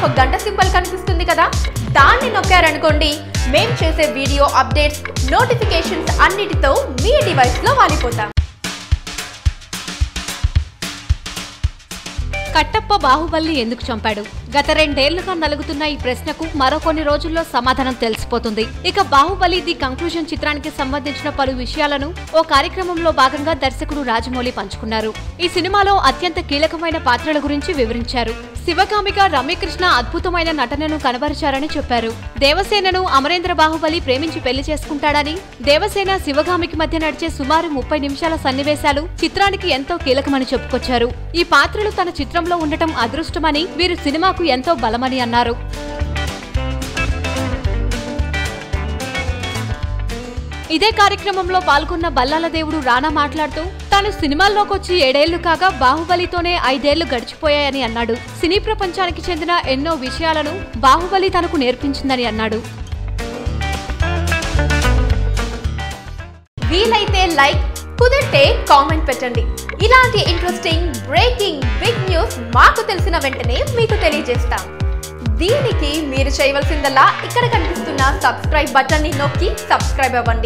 ఒక గంట సింబల్ కనిపిస్తుంది కదా, దాన్ని నొక్కారనుకోండి మేం చేసే వీడియో అప్డేట్స్, నోటిఫికేషన్స్ అన్నిటితో మీ డివైస్లో వాలిపోతాం. కట్టప్ప బాహుబలిని ఎందుకు చంపాడు? గత 2 ఏళ్లుగా నలుగుతున్న ఈ ప్రశ్నకు మరో కొన్ని రోజుల్లో సమాధానం తెలిసిపోతుంది. ఇక బాహుబలి ది కంక్లూజన్ చిత్రానికి సంబంధించిన పలు విషయాలను ఓ కార్యక్రమంలో భాగంగా దర్శకుడు రాజమౌళి పంచుకున్నారు. ఈ సినిమాలో అత్యంత కీలకమైన పాత్రల గురించి వివరించారు. శివకామిక రమ్యకృష్ణ అద్భుతమైన నటనను కనబరిచారని చెప్పారు. దేవసేనను అమరేంద్ర బాహుబలి ప్రేమించి పెళ్లి చేసుకుంటాడని, దేవసేన శివగామికి మధ్య నడిచే సుమారు 30 నిమిషాల సన్నివేశాలు చిత్రానికి ఎంతో కీలకమని చెప్పుకొచ్చారు. ఈ పాత్రలు తన చిత్రంలో ఉండటం అదృష్టమని, వీరు సినిమాకు ఎంతో బలమని అన్నారు. ఇదే కార్యక్రమంలో పాల్గొన్న బల్లాల దేవుడు రానా మాట్లాడుతూ తాను సినిమాల్లోకొచ్చి 7 ఏళ్లు కాగా బాహుబలితోనే 5 ఏళ్లు గడిచిపోయాయని అన్నాడు. సినీ ప్రపంచానికి చెందిన ఎన్నో విషయాలను బాహుబలి తనకు నేర్పించిందని అన్నాడు. వీలైతే లైక్, కుదిరితే కామెంట్ పెట్టండి. ఇలాంటి ఇంట్రెస్టింగ్ బ్రేకింగ్ బిగ్ న్యూస్ మాకు తెలిసిన వెంటనే మీకు తెలియజేస్తాం. దీనికి మీరు చేయవలసిందల్లా ఇక్కడ కనిపిస్తున్న సబ్స్క్రైబ్ బటన్ని నొక్కి సబ్స్క్రైబ్ అవ్వండి.